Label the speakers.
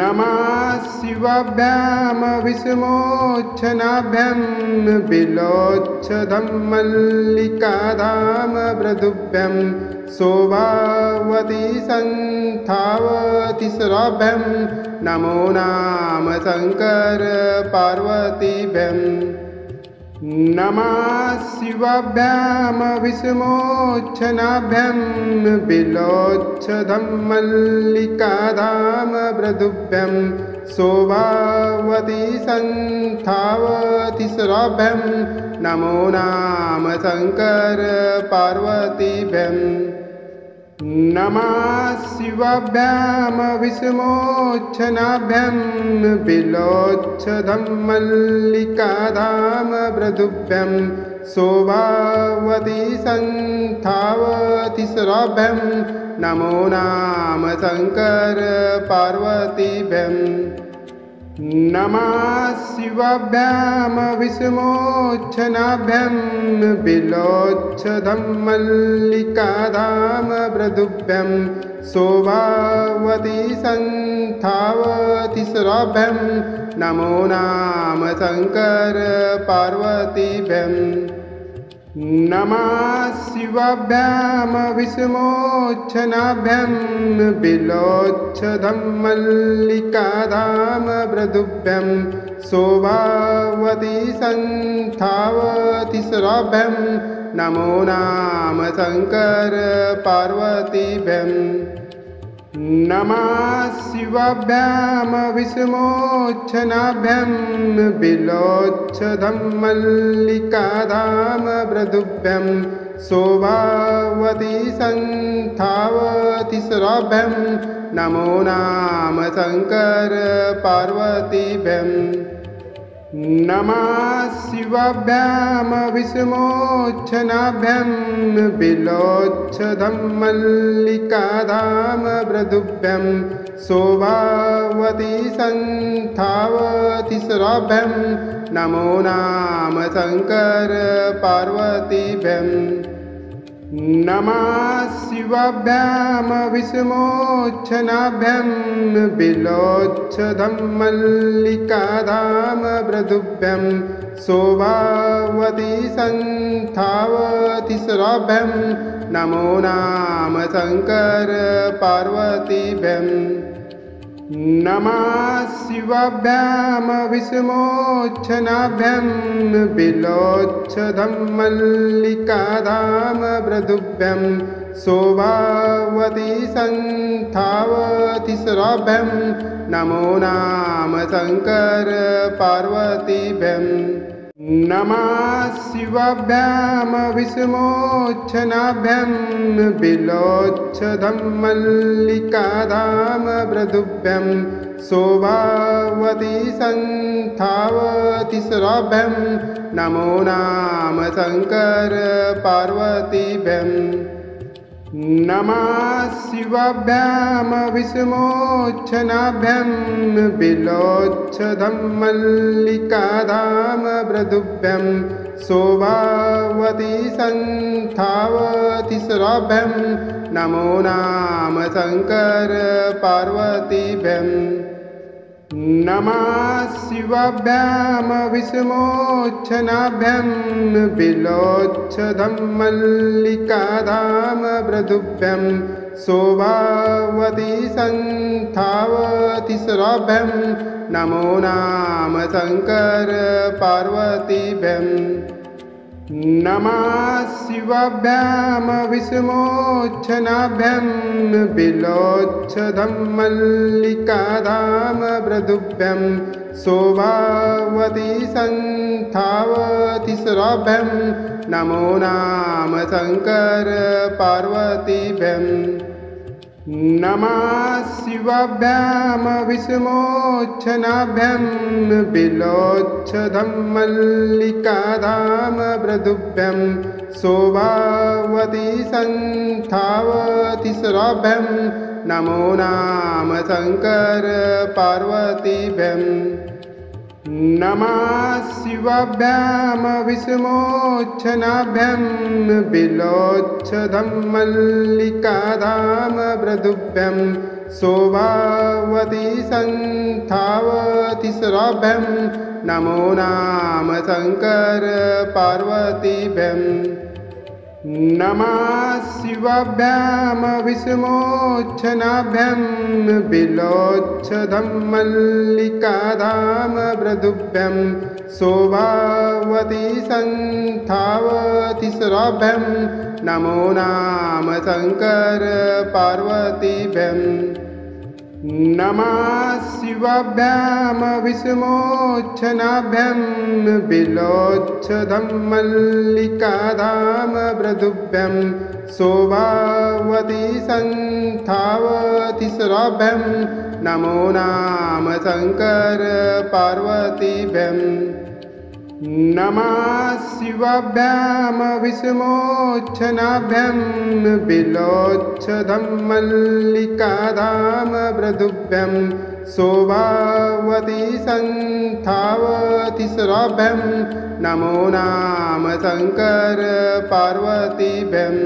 Speaker 1: नमः शिवाभ्यां विषमोच्छनाभ्यां बिलोच्छधं मल्लिकाधाम मृदुभ्यां शोभावती सन्धावती सुराभ्यां नमो नाम शंकर पार्वतीभ्यां नमः शिवाभ्यां विषमोच्छनाभ्यां बिलोच्छधं मल्लिकाधाम मृदुभ्यां शोभावती सन्धावती सुराभ्यां नमो नाम शंकर पार्वतीभ्यां नमः शिवाभ्यां विषमोच्छनाभ्यां बिलोच्छधं मल्लिकाधाम मृदुभ्यां शोभावती सन्धावती सुराभ्यां नमो नाम शंकर पार्वतीभ्यां नमः शिवाभ्यां विषमोच्छनाभ्यां बिलोच्छधं मल्लिकाधाम मृदुभ्यां शोभावती सन्धावती सुराभ्यां नमो नाम शंकर पार्वतीभ्यां नमः शिवाभ्यां विषमोच्छनाभ्यां बिलोच्छधं मल्लिकाधाम मृदुभ्यां शोभावती सन्धावती सुराभ्यां नमो नाम शंकर पार्वतीभ्यां नमः शिवाभ्यां विषमोच्छनाभ्यां बिलोच्छधं मल्लिकाधाम मृदुभ्यां शोभावती सन्धावती सुराभ्यां नमो नाम शंकर पार्वतीभ्यां नमः शिवाभ्यां विषमोच्छनाभ्यां बिलोच्छधं मल्लिकाधाम मृदुभ्यां शोभावती सन्धावती सुराभ्यां नमो नाम शंकर पार्वतीभ्यां नमः शिवाभ्यां विषमोच्छनाभ्यां बिलोच्छधं मल्लिकाधाम मृदुभ्यां शोभावती सन्धावती सुराभ्यां नमो नाम शंकर पार्वतीभ्यां नमः शिवाभ्यां विषमोच्छनाभ्यां बिलोच्छधं मल्लिकाधाम मृदुभ्यां शोभावती सन्धावती सुराभ्यां नमो नाम शंकर पार्वतीभ्यां नमः शिवाभ्यां विषमोच्छनाभ्यां बिलोच्छधं मल्लिकाधाम मृदुभ्यां शोभावती सन्धावती सुराभ्यां नमो नाम शंकर पार्वतीभ्यां नमः शिवाभ्यां विषमोच्छनाभ्यां बिलोच्छधं मल्लिकाधाम मृदुभ्यां शोभावती सन्धावती सुराभ्यां नमो नाम शंकर पार्वतीभ्यां नमः शिवाभ्यां विषमोच्छनाभ्यां बिलोच्छधं मल्लिकाधाम मृदुभ्यां शोभावती सन्धावती सुराभ्यां नमो नाम शंकर पार्वतीभ्यां नमः शिवाभ्यां विषमोच्छनाभ्यां बिलोच्छधं मल्लिकाधाम मृदुभ्यां शोभावती सन्धावती सुराभ्यां नमो नाम शंकर पार्वतीभ्यां नमः शिवाभ्यां विषमोच्छनाभ्यां बिलोच्छधं मल्लिकाधाम मृदुभ्यां शोभावती सन्धावती सुराभ्यां नमो नाम शंकर पार्वतीभ्यां नमः शिवाभ्यां विषमोच्छनाभ्यां बिलोच्छधं मल्लिकाधाम मृदुभ्यां शोभावती सन्धावतिसराभ्यं नमो नाम शङ्कर पार्वतीभ्यं नमः शिवाभ्यां विषमोच्छनाभ्यां बिल्वोच्छधं मल्लिकाधाम मृदुभ्यं शोभावती सन्धावतिसराभ्यं नमो नाम शङ्कर पार्वतीभ्यं नमः शिवाभ्यां विषमोच्छनाभ्यां बिल्वोच्छधं मल्लिकाधाम मृदुभ्यं शोभावती सन्धावतिसराभ्यं नमो नाम शङ्कर पार्वतीभ्यं नमः शिवाभ्यां विषमोच्छनाभ्यां बिल्वोच्छधं मल्लिकाधाम मृदुभ्यं शोभावती सन्धावतिसराभ्यं नमो नाम शङ्कर पार्वतीभ्यं